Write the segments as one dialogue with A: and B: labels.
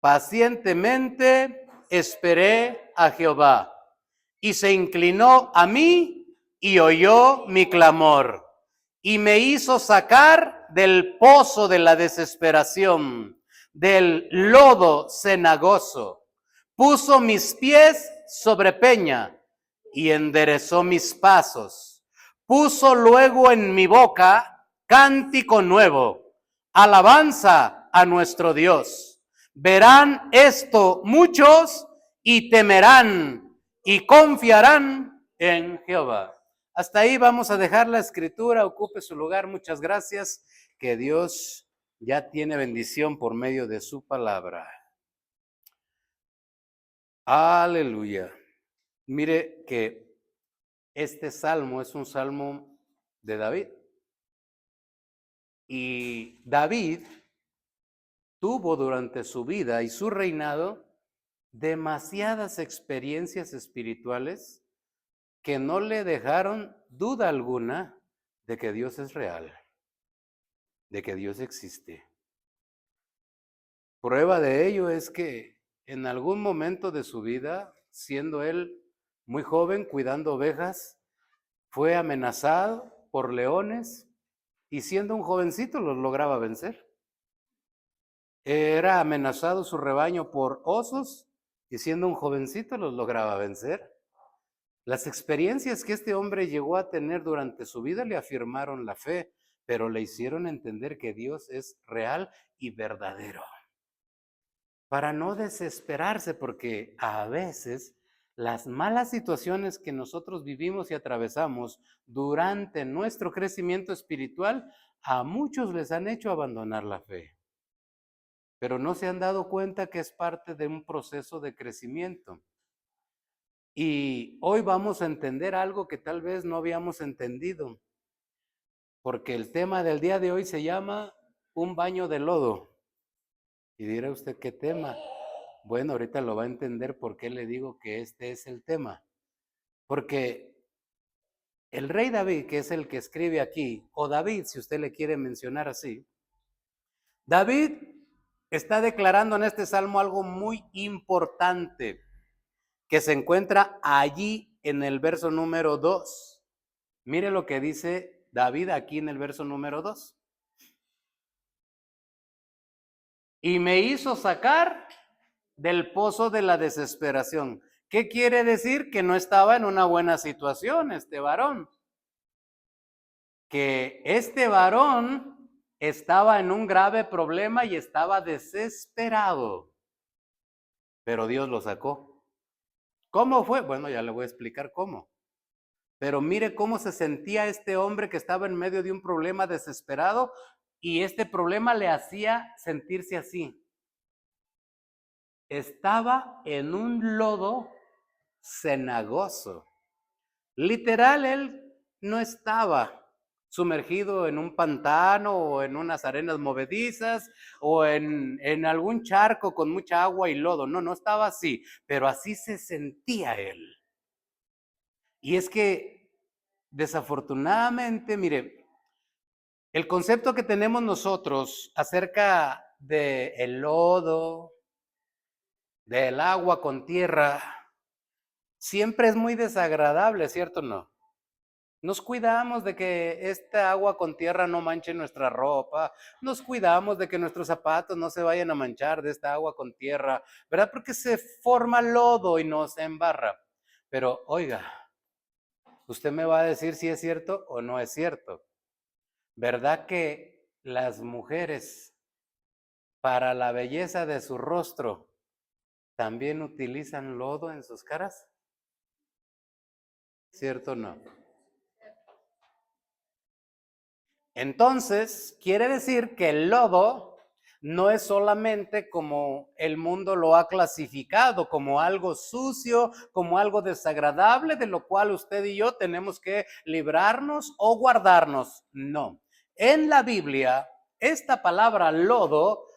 A: Pacientemente esperé a Jehová, y se inclinó a mí y oyó mi clamor, y me hizo sacar del pozo de la desesperación, del lodo cenagoso. Puso mis pies sobre peña y enderezó mis pasos. Puso luego en mi boca cántico nuevo, alabanza a nuestro Dios. Verán esto muchos y temerán y confiarán en Jehová. Hasta ahí vamos a dejar la escritura, ocupe su lugar, muchas gracias, que Dios ya tiene bendición por medio de su palabra. Aleluya. Mire que este salmo es un salmo de David. Y David tuvo durante su vida y su reinado demasiadas experiencias espirituales que no le dejaron duda alguna de que Dios es real, de que Dios existe. Prueba de ello es que en algún momento de su vida, siendo él muy joven cuidando ovejas, fue amenazado por leones y siendo un jovencito los lograba vencer. Era amenazado su rebaño por osos y siendo un jovencito los lograba vencer. Las experiencias que este hombre llegó a tener durante su vida le afirmaron la fe, pero le hicieron entender que Dios es real y verdadero. Para no desesperarse, porque a veces las malas situaciones que nosotros vivimos y atravesamos durante nuestro crecimiento espiritual, a muchos les han hecho abandonar la fe, pero no se han dado cuenta que es parte de un proceso de crecimiento. Y hoy vamos a entender algo que tal vez no habíamos entendido, porque el tema del día de hoy se llama un baño de lodo. Y dirá usted, ¿qué tema? Bueno, ahorita lo va a entender por qué le digo que este es el tema. Porque el rey David, que es el que escribe aquí, o David, si usted le quiere mencionar así, David está declarando en este salmo algo muy importante que se encuentra allí en el verso número 2. Mire lo que dice David aquí en el verso número 2. Y me hizo sacar del pozo de la desesperación. ¿Qué quiere decir? Que no estaba en una buena situación este varón. Que este varón estaba en un grave problema y estaba desesperado. Pero Dios lo sacó. ¿Cómo fue? Bueno, ya le voy a explicar cómo. Pero mire cómo se sentía este hombre que estaba en medio de un problema desesperado y este problema le hacía sentirse así. Estaba en un lodo cenagoso. Literal, él no estaba sumergido en un pantano o en unas arenas movedizas o en algún charco con mucha agua y lodo. No, no estaba así, pero así se sentía él. Y es que desafortunadamente, mire, el concepto que tenemos nosotros acerca del lodo, del agua con tierra, siempre es muy desagradable, ¿cierto o no? Nos cuidamos de que esta agua con tierra no manche nuestra ropa, nos cuidamos de que nuestros zapatos no se vayan a manchar de esta agua con tierra, ¿verdad? Porque se forma lodo y nos embarra. Pero oiga, usted me va a decir si es cierto o no es cierto. ¿Verdad que las mujeres para la belleza de su rostro también utilizan lodo en sus caras? ¿Cierto o no? Entonces, quiere decir que el lodo no es solamente como el mundo lo ha clasificado, como algo sucio, como algo desagradable, de lo cual usted y yo tenemos que librarnos o guardarnos. No. En la Biblia, esta palabra lodo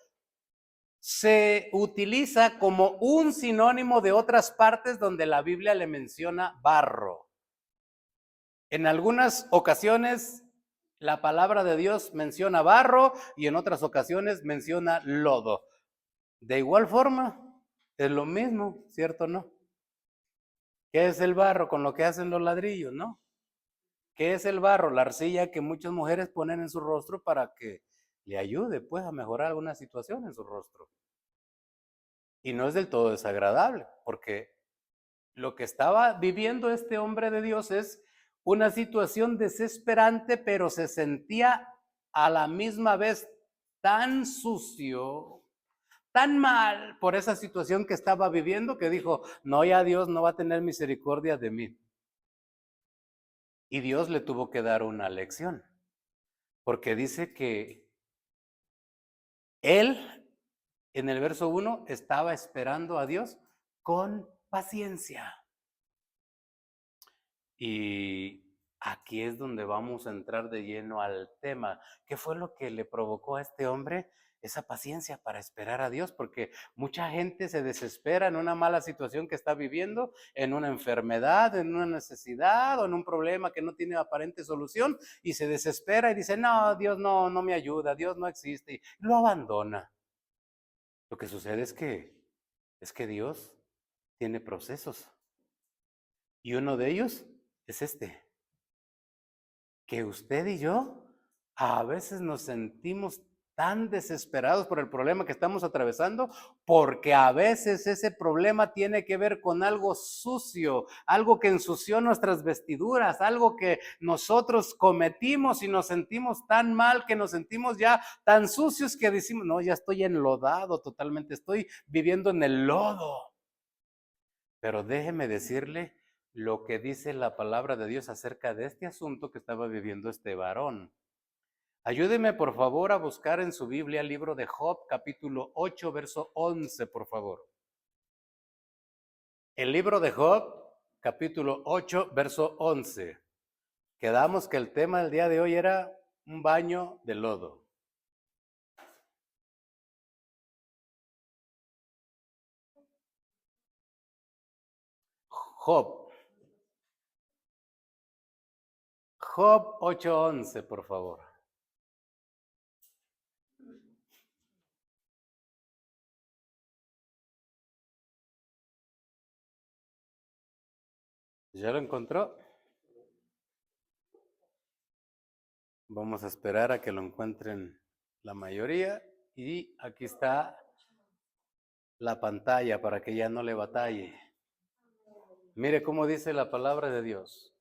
A: se utiliza como un sinónimo de otras partes donde la Biblia le menciona barro. En algunas ocasiones la palabra de Dios menciona barro y en otras ocasiones menciona lodo. De igual forma, es lo mismo, ¿cierto o no? ¿Qué es el barro? Con lo que hacen los ladrillos, ¿no? ¿Qué es el barro? La arcilla que muchas mujeres ponen en su rostro para que le ayude, pues, a mejorar alguna situación en su rostro. Y no es del todo desagradable, porque lo que estaba viviendo este hombre de Dios es una situación desesperante, pero se sentía a la misma vez tan sucio, tan mal por esa situación que estaba viviendo, que dijo, no, ya Dios no va a tener misericordia de mí. Y Dios le tuvo que dar una lección, porque dice que él, en el verso 1, estaba esperando a Dios con paciencia. Y aquí es donde vamos a entrar de lleno al tema. ¿Qué fue lo que le provocó a este hombre esa paciencia para esperar a Dios? Porque mucha gente se desespera en una mala situación que está viviendo, en una enfermedad, en una necesidad o en un problema que no tiene aparente solución y se desespera y dice, no, Dios no me ayuda, Dios no existe, y lo abandona. Lo que sucede es que Dios tiene procesos y uno de ellos es este. Que usted y yo a veces nos sentimos tan desesperados por el problema que estamos atravesando, porque a veces ese problema tiene que ver con algo sucio, algo que ensució nuestras vestiduras, algo que nosotros cometimos y nos sentimos tan mal, que nos sentimos ya tan sucios que decimos, no, ya estoy enlodado totalmente, estoy viviendo en el lodo. Pero déjeme decirle lo que dice la palabra de Dios acerca de este asunto que estaba viviendo este varón. Ayúdeme por favor a buscar en su Biblia el libro de Job, capítulo 8, verso 11, por favor. El libro de Job, capítulo 8, verso 11. Quedamos que el tema del día de hoy era un baño de lodo. Job, Job 8:11, por favor. ¿Ya lo encontró? Vamos a esperar a que lo encuentren la mayoría. Y aquí está la pantalla para que ya no le batalle. Mire cómo dice la palabra de Dios.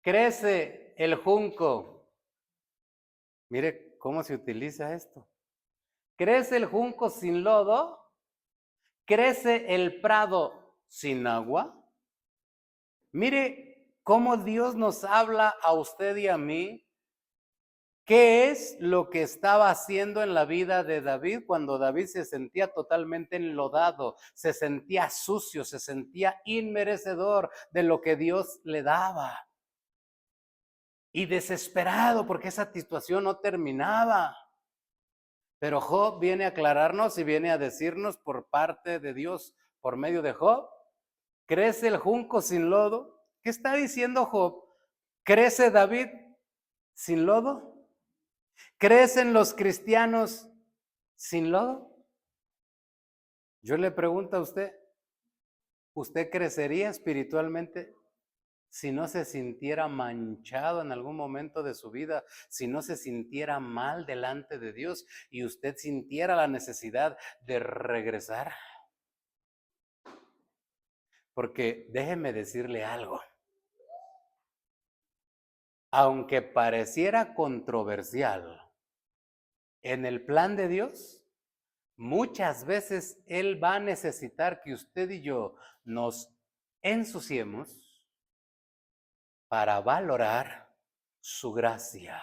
A: Crece el junco. Mire cómo se utiliza esto. Crece el junco sin lodo. Crece el prado sin agua. Mire cómo Dios nos habla a usted y a mí. ¿Qué es lo que estaba haciendo en la vida de David cuando David se sentía totalmente enlodado, se sentía sucio, se sentía inmerecedor de lo que Dios le daba? Y desesperado porque esa situación no terminaba. Pero Job viene a aclararnos y viene a decirnos por parte de Dios, por medio de Job, ¿crece el junco sin lodo? ¿Qué está diciendo Job? ¿Crece David sin lodo? ¿Crecen los cristianos sin lodo? Yo le pregunto a usted, ¿usted crecería espiritualmente si no se sintiera manchado en algún momento de su vida, si no se sintiera mal delante de Dios y usted sintiera la necesidad de regresar? Porque déjeme decirle algo, aunque pareciera controversial, en el plan de Dios, muchas veces Él va a necesitar que usted y yo nos ensuciemos para valorar su gracia,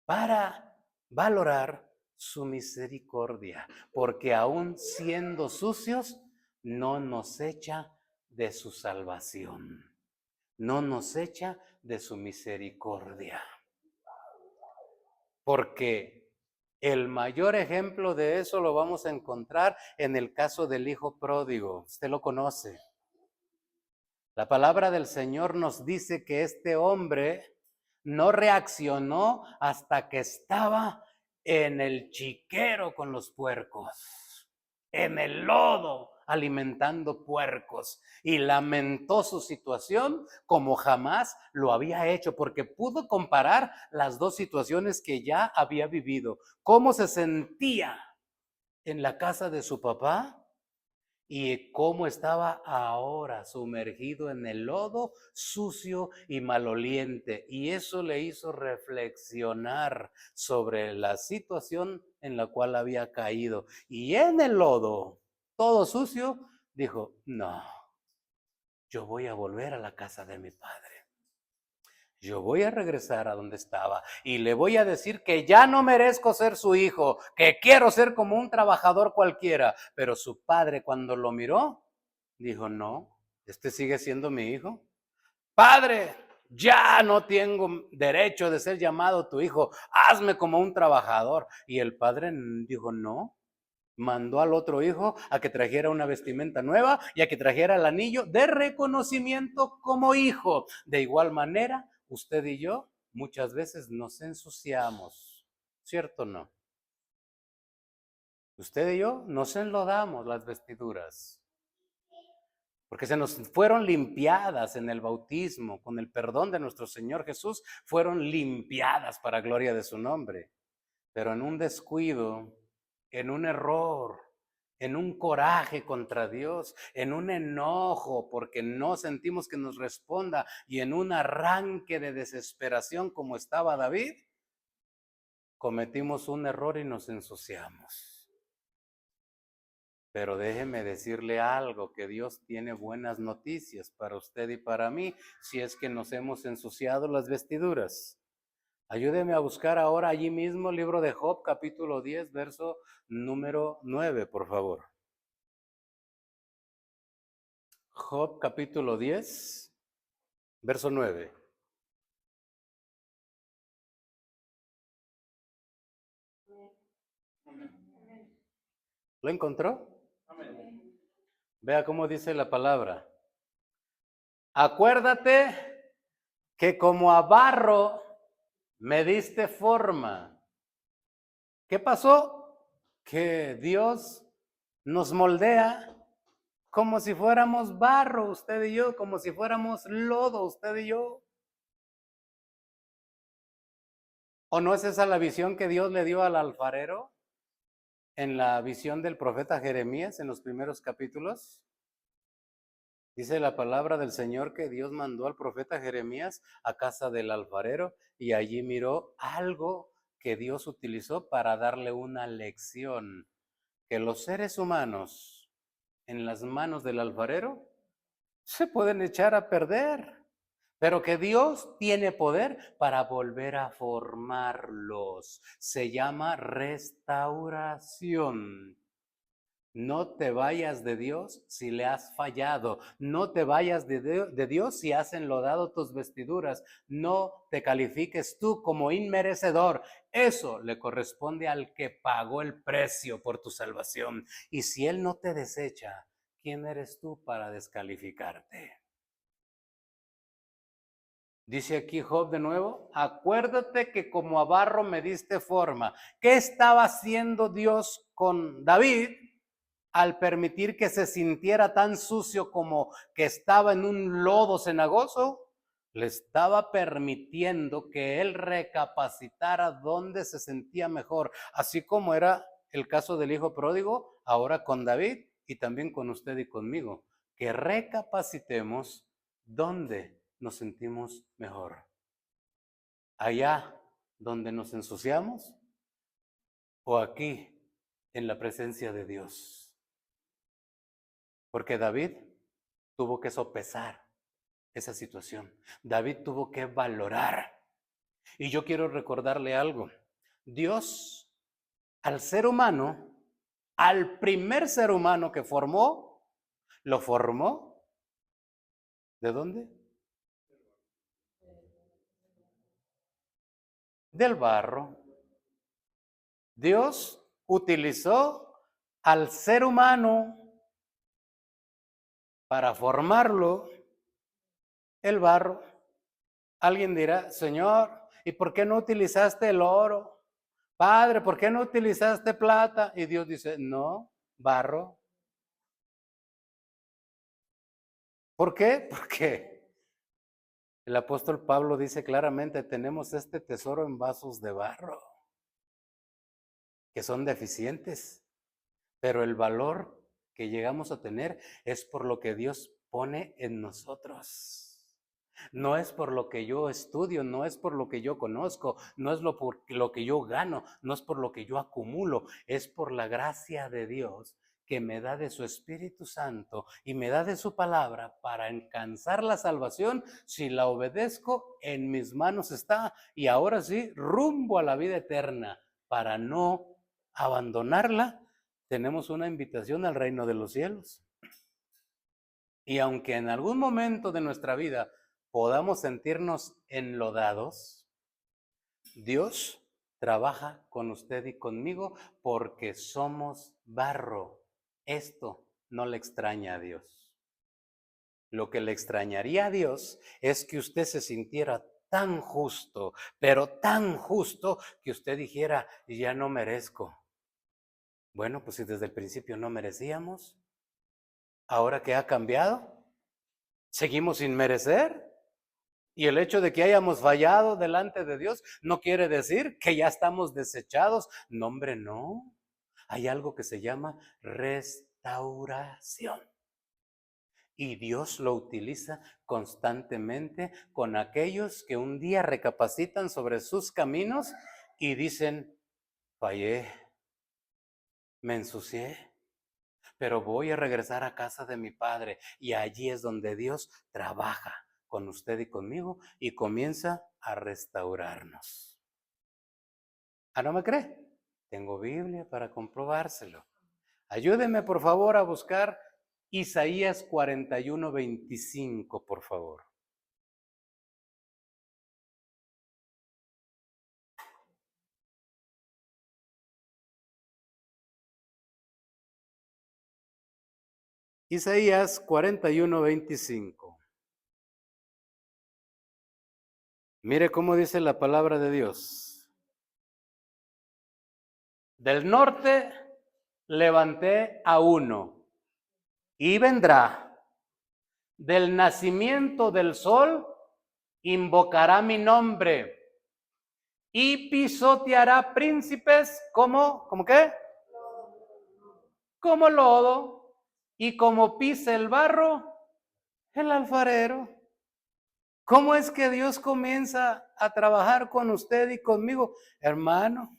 A: para valorar su misericordia, porque aún siendo sucios, no nos echa de su salvación, no nos echa de su misericordia. Porque el mayor ejemplo de eso lo vamos a encontrar en el caso del hijo pródigo. Usted lo conoce. La palabra del Señor nos dice que este hombre no reaccionó hasta que estaba en el chiquero con los puercos, en el lodo alimentando puercos, y lamentó su situación como jamás lo había hecho, porque pudo comparar las dos situaciones que ya había vivido, cómo se sentía en la casa de su papá y cómo estaba ahora sumergido en el lodo sucio y maloliente. Y eso le hizo reflexionar sobre la situación en la cual había caído. Y en el lodo, todo sucio, dijo, no, yo voy a volver a la casa de mi padre. Yo voy a regresar a donde estaba y le voy a decir que ya no merezco ser su hijo, que quiero ser como un trabajador cualquiera. Pero su padre, cuando lo miró, dijo, no, este sigue siendo mi hijo. Padre, ya no tengo derecho de ser llamado tu hijo, hazme como un trabajador. Y el padre dijo, no. Mandó al otro hijo a que trajera una vestimenta nueva y a que trajera el anillo de reconocimiento como hijo. De igual manera, usted y yo muchas veces nos ensuciamos, ¿cierto o no? Usted y yo nos enlodamos las vestiduras, porque se nos fueron limpiadas en el bautismo, con el perdón de nuestro Señor Jesús, fueron limpiadas para gloria de su nombre. Pero en un descuido, en un error, en un coraje contra Dios, en un enojo porque no sentimos que nos responda y en un arranque de desesperación como estaba David, cometimos un error y nos ensuciamos. Pero déjeme decirle algo, que Dios tiene buenas noticias para usted y para mí si es que nos hemos ensuciado las vestiduras. Ayúdeme a buscar ahora allí mismo, libro de Job, capítulo 10, verso número 9, por favor. Job, capítulo 10, verso 9. ¿Lo encontró? Vea cómo dice la palabra. Acuérdate que como a barro me diste forma. ¿Qué pasó? Que Dios nos moldea como si fuéramos barro, usted y yo, como si fuéramos lodo, usted y yo. ¿O no es esa la visión que Dios le dio al alfarero en la visión del profeta Jeremías en los primeros capítulos? Dice la palabra del Señor que Dios mandó al profeta Jeremías a casa del alfarero y allí miró algo que Dios utilizó para darle una lección, que los seres humanos en las manos del alfarero se pueden echar a perder, pero que Dios tiene poder para volver a formarlos. Se llama restauración. No te vayas de Dios si le has fallado. No te vayas de Dios si has enlodado tus vestiduras. No te califiques tú como inmerecedor. Eso le corresponde al que pagó el precio por tu salvación. Y si Él no te desecha, ¿quién eres tú para descalificarte? Dice aquí Job de nuevo, acuérdate que como a barro me diste forma. ¿Qué estaba haciendo Dios con David al permitir que se sintiera tan sucio como que estaba en un lodo cenagoso? Le estaba permitiendo que él recapacitara dónde se sentía mejor, así como era el caso del hijo pródigo, ahora con David y también con usted y conmigo, que recapacitemos dónde nos sentimos mejor. Allá donde nos ensuciamos o aquí en la presencia de Dios. Porque David tuvo que sopesar esa situación. David tuvo que valorar. Y yo quiero recordarle algo. Dios, al ser humano, al primer ser humano que formó, lo formó. ¿De dónde? Del barro. Dios utilizó al ser humano para formarlo, el barro. Alguien dirá, Señor, ¿y por qué no utilizaste el oro? Padre, ¿por qué no utilizaste plata? Y Dios dice, no, barro. ¿Por qué? Porque el apóstol Pablo dice claramente, tenemos este tesoro en vasos de barro, que son deficientes, pero el valor que llegamos a tener es por lo que Dios pone en nosotros. No es por lo que yo estudio, no es por lo que yo conozco, no es por lo que yo gano, no es por lo que yo acumulo, es por la gracia de Dios que me da de su Espíritu Santo y me da de su palabra para alcanzar la salvación. Si la obedezco, en mis manos está, y ahora sí, rumbo a la vida eterna. Para no abandonarla, tenemos una invitación al reino de los cielos. Y aunque en algún momento de nuestra vida podamos sentirnos enlodados, Dios trabaja con usted y conmigo porque somos barro. Esto no le extraña a Dios. Lo que le extrañaría a Dios es que usted se sintiera tan justo, pero tan justo que usted dijera, ya no merezco. Bueno, pues si desde el principio no merecíamos, ahora que ha cambiado, seguimos sin merecer. Y el hecho de que hayamos fallado delante de Dios no quiere decir que ya estamos desechados. No, hombre, no. Hay algo que se llama restauración. Y Dios lo utiliza constantemente con aquellos que un día recapacitan sobre sus caminos y dicen, fallé, me ensucié, pero voy a regresar a casa de mi Padre. Y allí es donde Dios trabaja con usted y conmigo y comienza a restaurarnos. ¿Ah, no me cree? Tengo Biblia para comprobárselo. Ayúdeme, por favor, a buscar Isaías 41:25, por favor. Isaías 41:25. Mire cómo dice la palabra de Dios. Del norte levanté a uno y vendrá. Del nacimiento del sol invocará mi nombre y pisoteará príncipes ¿cómo qué? Como lodo, y como pisa el barro, el alfarero. ¿Cómo es que Dios comienza a trabajar con usted y conmigo? Hermano,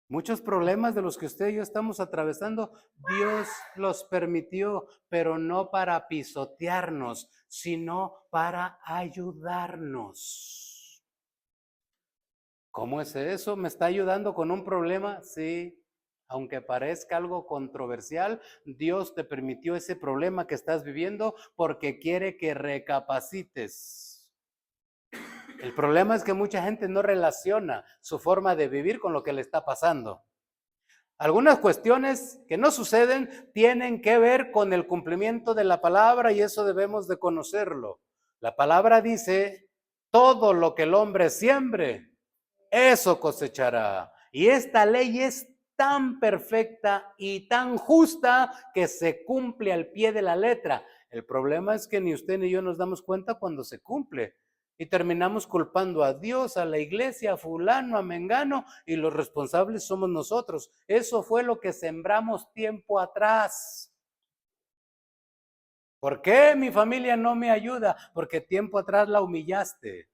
A: muchos problemas de los que usted y yo estamos atravesando, Dios los permitió, pero no para pisotearnos, sino para ayudarnos. ¿Cómo es eso? ¿Me está ayudando con un problema? Sí. Aunque parezca algo controversial, Dios te permitió ese problema que estás viviendo porque quiere que recapacites. El problema es que mucha gente no relaciona su forma de vivir con lo que le está pasando. Algunas cuestiones que no suceden tienen que ver con el cumplimiento de la palabra y eso debemos de conocerlo. La palabra dice, todo lo que el hombre siembre, eso cosechará. Y esta ley es tan perfecta y tan justa que se cumple al pie de la letra. El problema es que ni usted ni yo nos damos cuenta cuando se cumple. Y terminamos culpando a Dios, a la iglesia, a fulano, a mengano, y los responsables somos nosotros. Eso fue lo que sembramos tiempo atrás. ¿Por qué mi familia no me ayuda? Porque tiempo atrás la humillaste.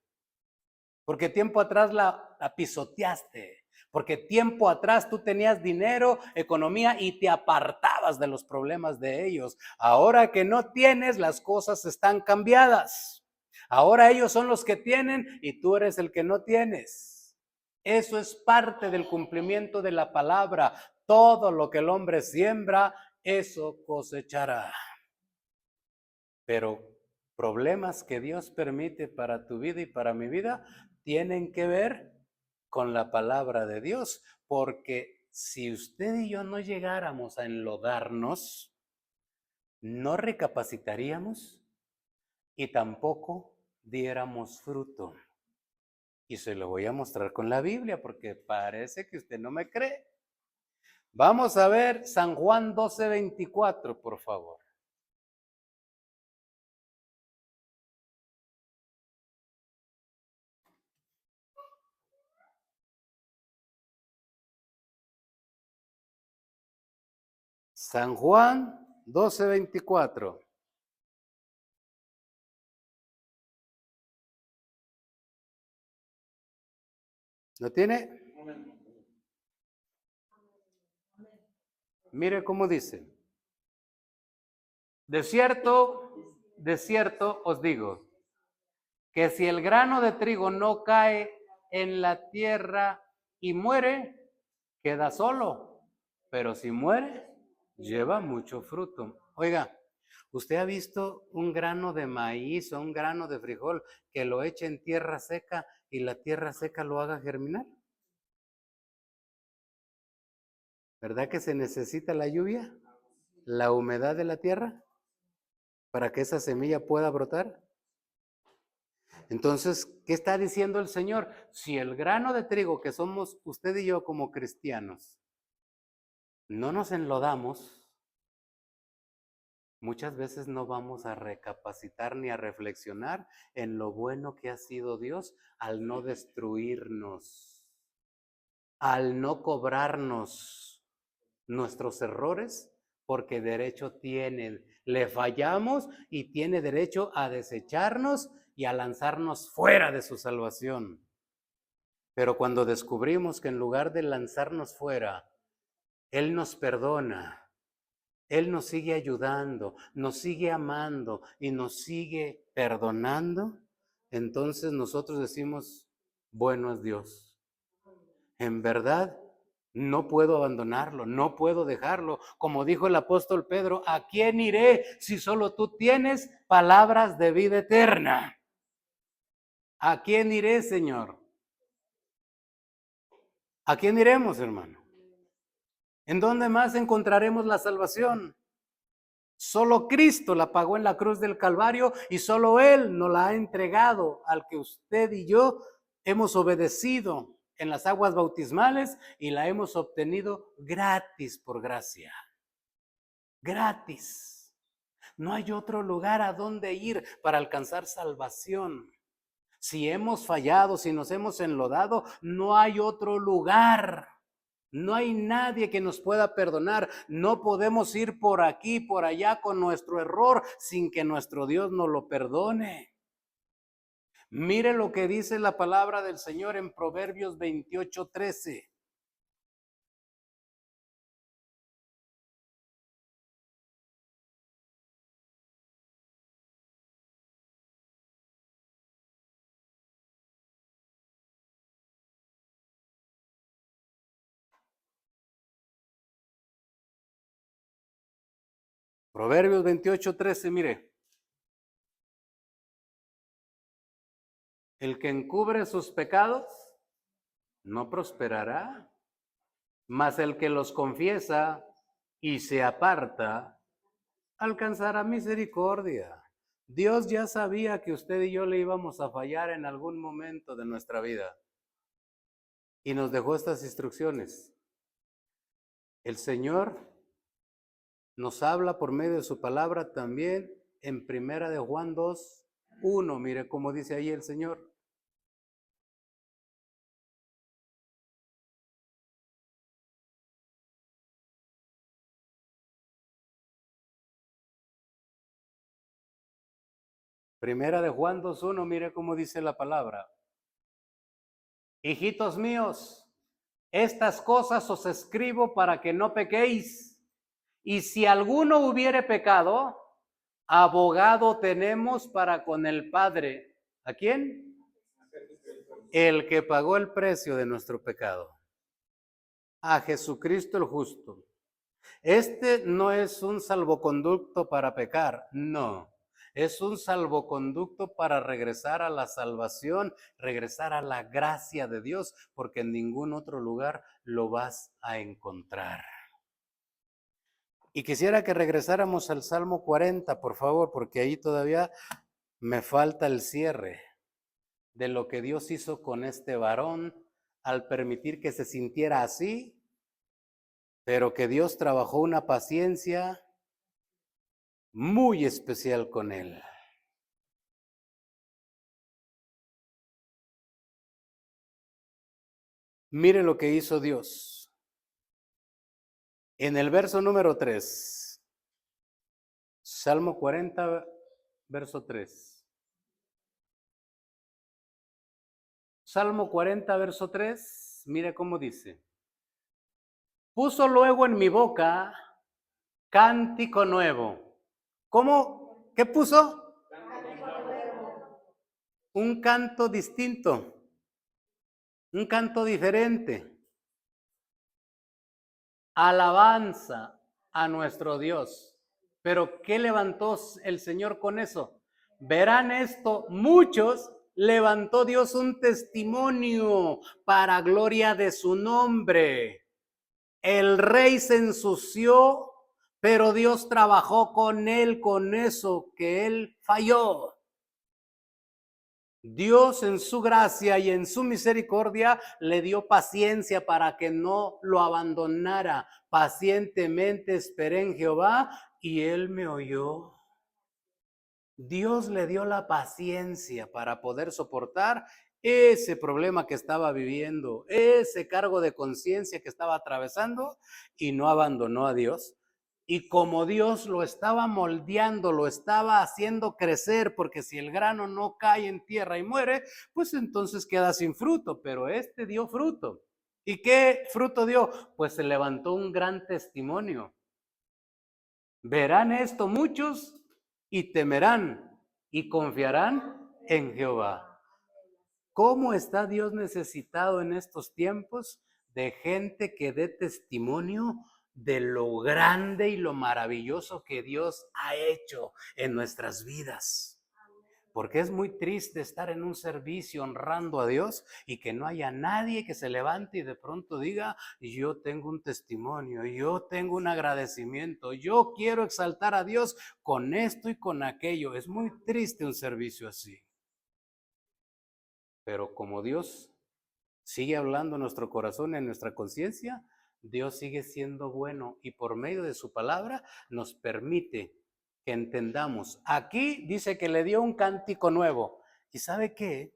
A: Porque tiempo atrás la pisoteaste. Porque tiempo atrás tú tenías dinero, economía y te apartabas de los problemas de ellos. Ahora que no tienes, las cosas están cambiadas. Ahora ellos son los que tienen y tú eres el que no tienes. Eso es parte del cumplimiento de la palabra. Todo lo que el hombre siembra, eso cosechará. Pero problemas que Dios permite para tu vida y para mi vida tienen que ver con la palabra de Dios, porque si usted y yo no llegáramos a enlodarnos, no recapacitaríamos y tampoco diéramos fruto. Y se lo voy a mostrar con la Biblia porque parece que usted no me cree. Vamos a ver San Juan 12:24, por favor. San Juan 12:24. ¿Lo tiene? Mire cómo dice. De cierto os digo, que si el grano de trigo no cae en la tierra y muere, queda solo. Pero si muere, lleva mucho fruto. Oiga, ¿usted ha visto un grano de maíz o un grano de frijol que lo eche en tierra seca y la tierra seca lo haga germinar? ¿Verdad que se necesita la lluvia, la humedad de la tierra, para que esa semilla pueda brotar? Entonces, ¿qué está diciendo el Señor? Si el grano de trigo que somos usted y yo como cristianos no nos enlodamos, muchas veces no vamos a recapacitar ni a reflexionar en lo bueno que ha sido Dios al no destruirnos, al no cobrarnos nuestros errores, porque derecho tienen. Le fallamos y tiene derecho a desecharnos y a lanzarnos fuera de su salvación. Pero cuando descubrimos que en lugar de lanzarnos fuera, Él nos perdona, Él nos sigue ayudando, nos sigue amando y nos sigue perdonando, entonces nosotros decimos, bueno es Dios. En verdad, no puedo abandonarlo, no puedo dejarlo. Como dijo el apóstol Pedro, ¿a quién iré si solo tú tienes palabras de vida eterna? ¿A quién iré, Señor? ¿A quién iremos, hermano? ¿En dónde más encontraremos la salvación? Solo Cristo la pagó en la cruz del Calvario y solo Él nos la ha entregado al que usted y yo hemos obedecido en las aguas bautismales y la hemos obtenido gratis por gracia. Gratis. No hay otro lugar a donde ir para alcanzar salvación. Si hemos fallado, si nos hemos enlodado, no hay otro lugar. No hay nadie que nos pueda perdonar. No podemos ir por aquí, por allá con nuestro error sin que nuestro Dios nos lo perdone. Mire lo que dice la palabra del Señor en Proverbios 28:13. Proverbios 28:13, mire. El que encubre sus pecados no prosperará, mas el que los confiesa y se aparta alcanzará misericordia. Dios ya sabía que usted y yo le íbamos a fallar en algún momento de nuestra vida y nos dejó estas instrucciones. El Señor nos habla por medio de su palabra también en Primera de Juan 2:1. Mire cómo dice ahí el Señor. Primera de Juan 2:1, mire cómo dice la palabra. Hijitos míos, estas cosas os escribo para que no pequéis. Y si alguno hubiere pecado, abogado tenemos para con el Padre. ¿A quién? El que pagó el precio de nuestro pecado. A Jesucristo el justo. Este no es un salvoconducto para pecar, no. Es un salvoconducto para regresar a la salvación, regresar a la gracia de Dios, porque en ningún otro lugar lo vas a encontrar. Y quisiera que regresáramos al Salmo 40, por favor, porque ahí todavía me falta el cierre. de lo que Dios hizo con este varón al permitir que se sintiera así, pero que Dios trabajó una paciencia muy especial con él. Mire lo que hizo Dios. En el verso número 3, Salmo 40, verso 3. Salmo 40, verso 3, mire cómo dice. Puso luego en mi boca cántico nuevo. ¿Cómo? ¿Qué puso? Un canto distinto, un canto diferente. Alabanza a nuestro Dios. Pero ¿qué levantó el Señor con eso? Verán esto, muchos levantó Dios un testimonio para gloria de su nombre. El rey se ensució, pero Dios trabajó con él, con eso que él falló. Dios en su gracia y en su misericordia le dio paciencia para que no lo abandonara. Pacientemente esperé en Jehová y él me oyó. Dios le dio la paciencia para poder soportar ese problema que estaba viviendo, ese cargo de conciencia que estaba atravesando, y no abandonó a Dios. Y como Dios lo estaba moldeando, lo estaba haciendo crecer, porque si el grano no cae en tierra y muere, pues entonces queda sin fruto, pero este dio fruto. ¿Y qué fruto dio? Pues se levantó un gran testimonio. Verán esto muchos y temerán y confiarán en Jehová. ¿Cómo está Dios necesitado en estos tiempos de gente que dé testimonio de lo grande y lo maravilloso que Dios ha hecho en nuestras vidas? Porque es muy triste estar en un servicio honrando a Dios y que no haya nadie que se levante y de pronto diga, yo tengo un testimonio, yo tengo un agradecimiento, yo quiero exaltar a Dios con esto y con aquello. Es muy triste un servicio así. Pero como Dios sigue hablando en nuestro corazón, en nuestra conciencia, Dios sigue siendo bueno y por medio de su palabra nos permite que entendamos. Aquí dice que le dio un cántico nuevo. ¿Y sabe qué?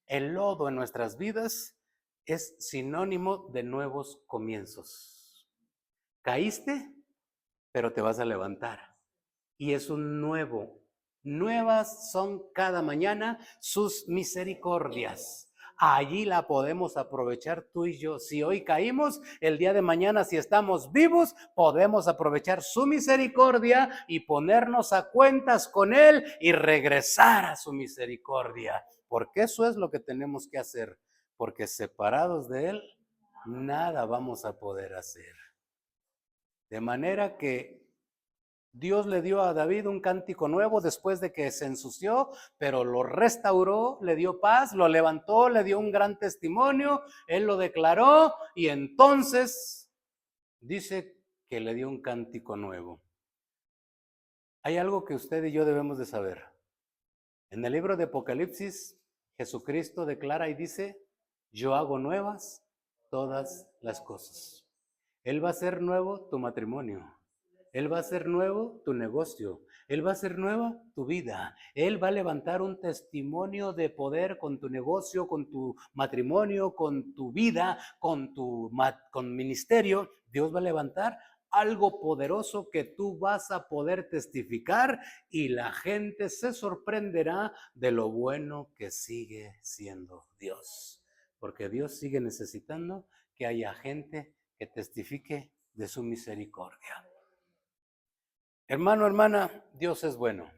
A: El lodo en nuestras vidas es sinónimo de nuevos comienzos. Caíste, pero te vas a levantar. Y es un nuevo. Nuevas son cada mañana sus misericordias. Allí la podemos aprovechar tú y yo. Si hoy caímos, el día de mañana, si estamos vivos, podemos aprovechar su misericordia y ponernos a cuentas con Él y regresar a su misericordia. Porque eso es lo que tenemos que hacer. Porque separados de Él, nada vamos a poder hacer. De manera que Dios le dio a David un cántico nuevo después de que se ensució, pero lo restauró, le dio paz, lo levantó, le dio un gran testimonio, él lo declaró y entonces dice que le dio un cántico nuevo. Hay algo que usted y yo debemos de saber. En el libro de Apocalipsis, Jesucristo declara y dice, yo hago nuevas todas las cosas. Él va a hacer nuevo tu matrimonio. Él va a hacer nuevo tu negocio. Él va a hacer nueva tu vida. Él va a levantar un testimonio de poder con tu negocio, con tu matrimonio, con tu vida, con tu ministerio. Dios va a levantar algo poderoso que tú vas a poder testificar y la gente se sorprenderá de lo bueno que sigue siendo Dios. Porque Dios sigue necesitando que haya gente que testifique de su misericordia. Hermano, hermana, Dios es bueno.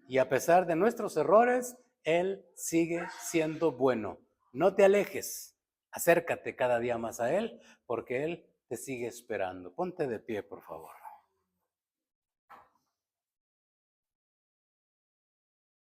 A: Y a pesar de nuestros errores, Él sigue siendo bueno. No te alejes, acércate cada día más a Él, porque Él te sigue esperando. Ponte de pie, por favor.